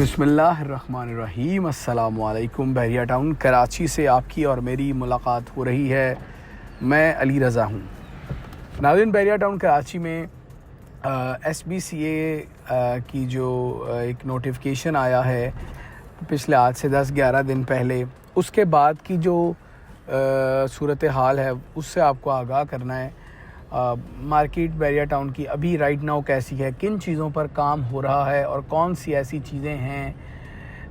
बिस्मिल्लाहिर्रहमानिर्रहीम। अस्सलामुअलैकुम। बहरिया टाउन कराची से आपकी और मेरी मुलाकात हो रही है। मैं अली रज़ा हूँ। नाज़रीन, बहरिया टाउन कराची में SBCA की जो एक नोटिफिकेशन आया है पिछले आज से 10-11 दिन पहले, उसके बाद की जो सूरत हाल है उससे आपको आगाह करना है। मार्केट बहरिया टाउन की अभी राइट नाउ कैसी है, किन चीज़ों पर काम हो रहा है और कौन सी ऐसी चीज़ें हैं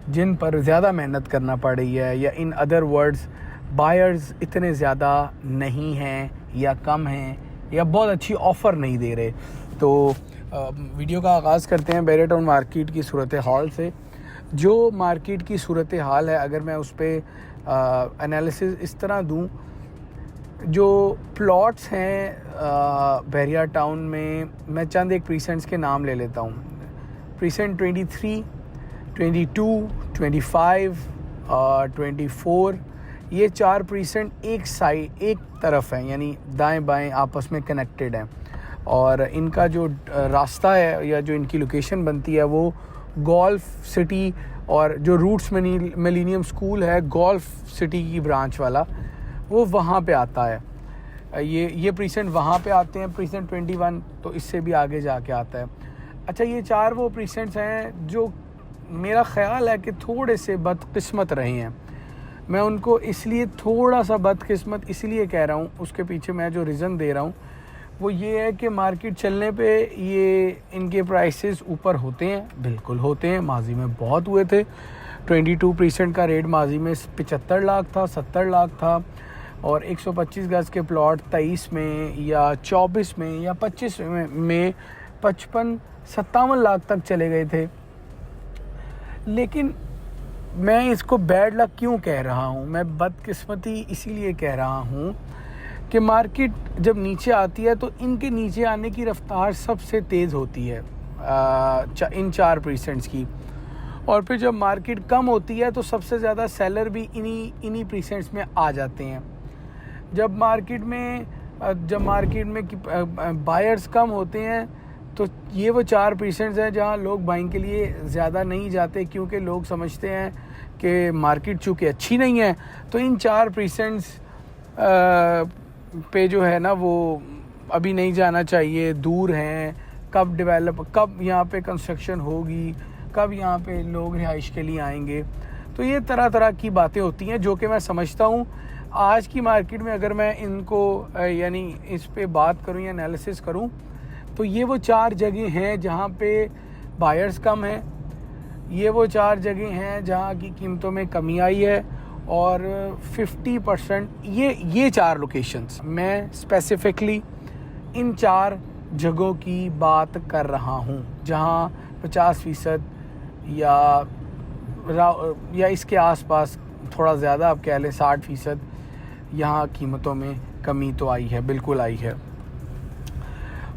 जिन पर ज़्यादा मेहनत करना पड़ रही है, या इन अदर वर्ड्स बायर्स इतने ज़्यादा नहीं हैं या कम हैं या बहुत अच्छी ऑफ़र नहीं दे रहे। तो वीडियो का आगाज़ करते हैं बहरिया टाउन मार्केट की सूरत हाल से। जो मार्केट की सूरत हाल है, अगर मैं उस पर एनालिसिस इस तरह दूँ, जो प्लॉट्स हैं बहरिया टाउन में, मैं चंद एक प्रीसेंट्स के नाम ले लेता हूँ। प्रीसेंट 23, 22, 25, 24, ये 4 प्रीसेंट एक तरफ हैं, यानी दाएं बाएं आपस में कनेक्टेड हैं। और इनका जो रास्ता है या जो इनकी लोकेशन बनती है वो गोल्फ सिटी, और जो रूट्स मिलेनियम स्कूल है गोल्फ सिटी की ब्रांच वाला, वो वहाँ पे आता है। ये प्रीसेंट वहाँ पे आते हैं। प्रीसेंट 21 तो इससे भी आगे जाके आता है। अच्छा, ये 4 वो प्रीसेंट्स हैं जो मेरा ख़्याल है कि थोड़े से बदकिस्मत रहे हैं। मैं उनको इसलिए थोड़ा सा बदकिस्मत इसलिए कह रहा हूँ, उसके पीछे मैं जो रीज़न दे रहा हूँ वो ये है कि मार्केट चलने पे ये इनके प्राइसेस ऊपर होते हैं, बिल्कुल होते हैं। माजी में बहुत हुए थे। 22% का रेट माजी में 75 लाख था, 70 लाख था, और 125 गज के प्लॉट 23 में या 24 में या 25 में 55-57 लाख तक चले गए थे। लेकिन मैं इसको बैड लक क्यों कह रहा हूँ, मैं बदकिस्मती इसीलिए कह रहा हूँ कि मार्केट जब नीचे आती है तो इनके नीचे आने की रफ्तार सबसे तेज़ होती है इन 4 प्रीसेंट्स की। और फिर जब मार्केट कम होती है तो सबसे ज़्यादा सेलर भी इन्हीं प्रीसेंट्स में आ जाते हैं। जब मार्केट में बायर्स कम होते हैं तो ये वो 4 प्रीसेंट्स हैं जहां लोग बाइंग के लिए ज़्यादा नहीं जाते, क्योंकि लोग समझते हैं कि मार्केट चूँकि अच्छी नहीं है तो इन 4 प्रीसेंट्स पे जो है ना वो अभी नहीं जाना चाहिए, दूर हैं। कब यहाँ पे कंस्ट्रक्शन होगी, कब यहाँ पे लोग रिहाइश के लिए आएंगे। तो ये तरह तरह की बातें होती हैं जो कि मैं समझता हूँ आज की मार्केट में अगर मैं इनको यानी इस पे बात करूँ या एनालिसिस करूँ तो ये वो 4 जगह हैं जहाँ पे बायर्स कम हैं। ये वो 4 जगह हैं जहाँ की कीमतों में कमी आई है, और 50% ये 4 लोकेशंस, मैं स्पेसिफिकली इन 4 जगहों की बात कर रहा हूँ जहाँ 50% या इसके आसपास, थोड़ा ज़्यादा आप कह लें 60% यहाँ कीमतों में कमी तो आई है, बिल्कुल आई है।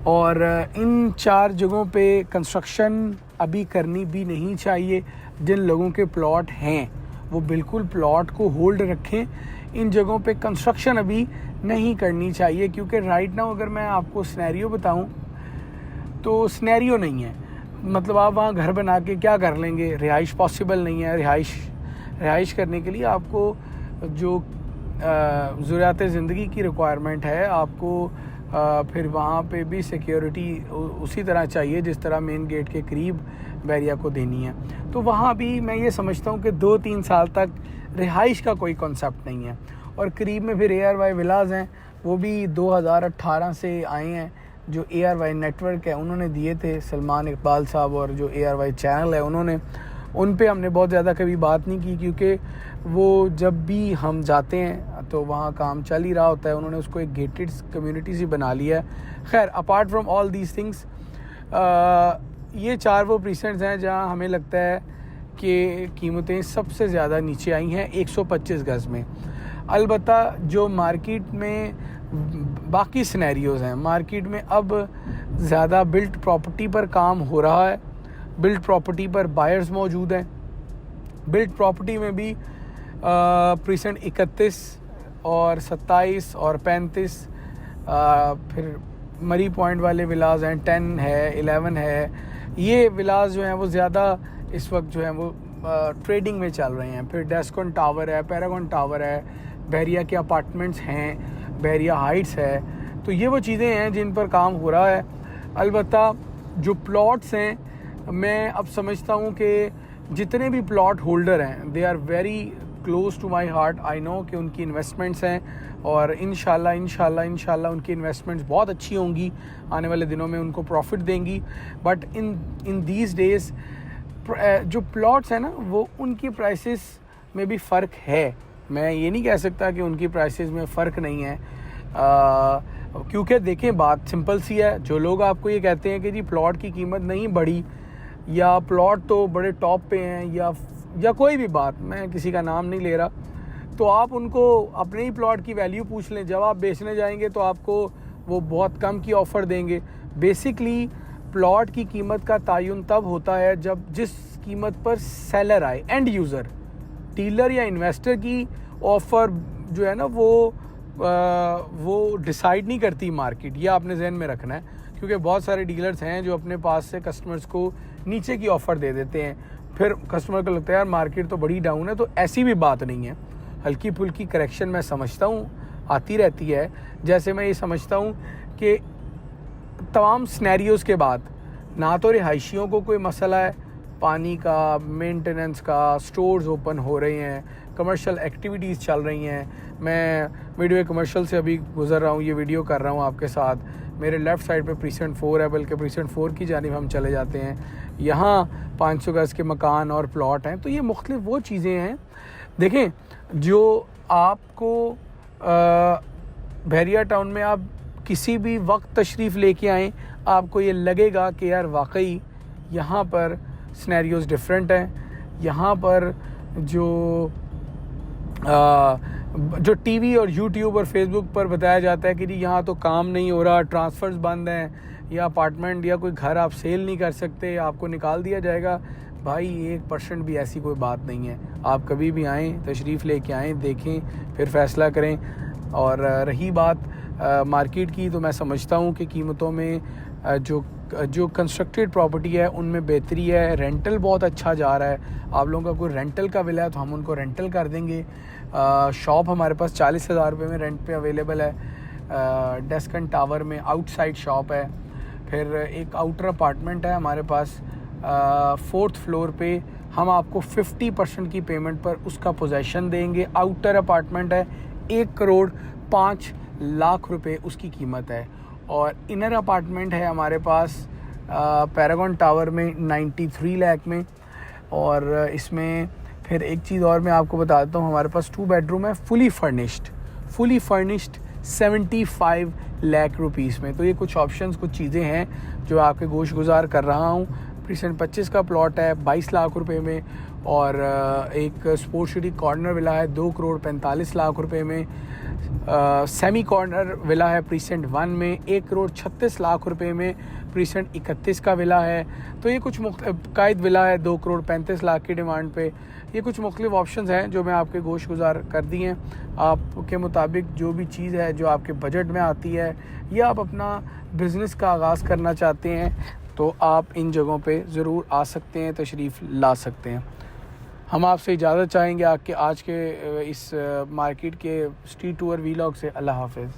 और इन 4 जगहों पे कंस्ट्रक्शन अभी करनी भी नहीं चाहिए। जिन लोगों के प्लॉट हैं वो बिल्कुल प्लॉट को होल्ड रखें। इन जगहों पे कंस्ट्रक्शन अभी नहीं करनी चाहिए, क्योंकि राइट नाउ अगर मैं आपको सिनेरियो बताऊं तो सिनेरियो नहीं है। मतलब आप वहाँ घर बना के क्या कर लेंगे, रिहाइश पॉसिबल नहीं है। रिहाइश करने के लिए आपको जो ज़रूरियात ज़िंदगी की रिक्वायरमेंट है, आपको फिर वहाँ पे भी सिक्योरिटी उसी तरह चाहिए जिस तरह मेन गेट के करीब बहरिया को देनी है। तो वहाँ भी मैं ये समझता हूँ कि 2-3 साल तक रिहाइश का कोई कॉन्सेप्ट नहीं है। और करीब में फिर ARY विलाज हैं, वो भी 2018 से आए हैं। जो ARY नेटवर्क है उन्होंने दिए थे, सलमान इकबाल साहब, और जो ARY चैनल है उन्होंने, उन पे हमने बहुत ज़्यादा कभी बात नहीं की, क्योंकि वो जब भी हम जाते हैं तो वहाँ काम चल ही रहा होता है। उन्होंने उसको एक गेटेड कम्युनिटी सी बना लिया है। खैर, apart from all these things, ये 4 वो प्रीसेंट्स हैं जहाँ हमें लगता है कि कीमतें सबसे ज़्यादा नीचे आई हैं 125 गज़ में। अलबत्ता जो मार्केट में बाकी सिनेरियोज़ हैं, मार्केट में अब ज़्यादा बिल्ट प्रॉपर्टी पर काम हो रहा है, बिल्ट प्रॉपर्टी पर बायर्स मौजूद हैं। बिल्ट प्रॉपर्टी में भी प्रीसेंट 31 और 27 और 35, फिर मरी पॉइंट वाले विलाज हैं, 10 है, 11 है। ये विलाज जो हैं वो ज़्यादा इस वक्त जो है वो ट्रेडिंग में चल रहे हैं। फिर डेस्कॉन टावर है, पैरागॉन टावर है, बहरिया के अपार्टमेंट्स हैं, बहरिया हाइट्स है। तो ये वो चीज़ें हैं जिन पर काम हो रहा है। अलबत्ता जो प्लॉट्स हैं, मैं अब समझता हूँ कि जितने भी प्लॉट होल्डर हैं they are very close to my heart. I know कि उनकी इन्वेस्टमेंट्स हैं और इंशाल्लाह उनकी इन्वेस्टमेंट्स बहुत अच्छी होंगी, आने वाले दिनों में उनको प्रॉफिट देंगी। बट इन दीज डेज़ जो प्लॉट्स हैं ना, वो उनकी प्राइसेस में भी फ़र्क है। मैं ये नहीं कह सकता कि उनकी प्राइसेस में फ़र्क नहीं है, क्योंकि देखें बात सिंपल सी है। जो लोग आपको ये कहते हैं कि जी प्लॉट की कीमत नहीं बढ़ी या प्लॉट तो बड़े टॉप पे हैं या कोई भी बात, मैं किसी का नाम नहीं ले रहा, तो आप उनको अपने ही प्लॉट की वैल्यू पूछ लें। जब आप बेचने जाएंगे तो आपको वो बहुत कम की ऑफ़र देंगे। बेसिकली प्लॉट की कीमत का तयन तब होता है जब जिस कीमत पर सेलर आए, एंड यूज़र, डीलर या इन्वेस्टर की ऑफ़र जो है ना वो डिसाइड नहीं करती मार्केट। ये आपने जहन में रखना है, क्योंकि बहुत सारे डीलर्स हैं जो अपने पास से कस्टमर्स को नीचे की ऑफ़र दे देते हैं। फिर कस्टमर को लगता है यार मार्केट तो बड़ी डाउन है। तो ऐसी भी बात नहीं है, हल्की फुल्की करेक्शन मैं समझता हूँ आती रहती है। जैसे मैं ये समझता हूँ कि तमाम सिनेरियोज़ के बाद ना तो रिहायशियों को कोई मसला है, पानी का, मेंटेनेंस का, स्टोर्स ओपन हो रहे हैं, कमर्शियल एक्टिविटीज़ चल रही हैं। मैं वीडियो कमर्शियल से अभी गुज़र रहा हूँ, ये वीडियो कर रहा हूँ आपके साथ। मेरे लेफ़्ट साइड पे प्रीसेंट 4 है, बल्कि प्रीसेंट 4 की जानिब हम चले जाते हैं। यहाँ 500 गज़ के मकान और प्लॉट हैं। तो ये मुख्तलिफ वो चीज़ें हैं। देखें, जो आपको बहरिया टाउन में आप किसी भी वक्त तशरीफ़ लेके आएँ, आपको ये लगेगा कि यार वाकई यहाँ पर सिनेरियोज़ डिफरेंट हैं। यहाँ पर जो टीवी और यूट्यूब और फेसबुक पर बताया जाता है कि जी यहाँ तो काम नहीं हो रहा, ट्रांसफ़र्स बंद हैं, या अपार्टमेंट या कोई घर आप सेल नहीं कर सकते, आपको निकाल दिया जाएगा, भाई 1% भी ऐसी कोई बात नहीं है। आप कभी भी आएँ, तशरीफ़ लेके आएँ, देखें, फिर फ़ैसला करें। और रही बात मार्केट की, तो मैं समझता हूँ कि कीमतों में जो कंस्ट्रक्टेड प्रॉपर्टी है उनमें बेहतरी है। रेंटल बहुत अच्छा जा रहा है। आप लोगों का कोई रेंटल का विला है तो हम उनको रेंटल कर देंगे। शॉप हमारे पास 40,000 रुपये में रेंट पे अवेलेबल है। डेस्कन टावर में आउटसाइड शॉप है। फिर एक आउटर अपार्टमेंट है हमारे पास 4th फ्लोर पे। हम आपको 50% की पेमेंट पर उसका पोजेसन देंगे। आउटर अपार्टमेंट है, 1,05,00,000 रुपये उसकी कीमत है। और इनर अपार्टमेंट है हमारे पास पैरागॉन टावर में 93 लाख में। और इसमें फिर एक चीज़ और मैं आपको बताता हूँ, हमारे पास 2 बेडरूम है फुली फर्निश्ड 75 लाख रुपीस में। तो ये कुछ ऑप्शंस, कुछ चीज़ें हैं जो आपके गोश गुजार कर रहा हूँ। प्रीसेंट 25 का प्लॉट है 22 लाख रुपए में। और एक स्पोर्ट्स सिटी कॉर्नर विला है 2,45,00,000 रुपए में। सेमी कॉर्नर विला है प्रीसेंट 1 में 1,36,00,000 रुपए में। प्रीसेंट 31 का विला है। तो ये कुछ कायद विला है 2,35,00,000 की डिमांड पे। ये कुछ मुख्तलिफ ऑप्शंस हैं जो मैं आपके गोश गुजार कर दिए हैं। आपके मुताबिक जो भी चीज़ है जो आपके बजट में आती है, या आप अपना बिज़नेस का आगाज़ करना चाहते हैं, तो आप इन जगहों पे ज़रूर आ सकते हैं, तशरीफ़ ला सकते हैं। हम आपसे इजाज़त चाहेंगे आज के इस मार्केट के स्ट्रीट टूर वीलॉग से। अल्लाह हाफ़िज़।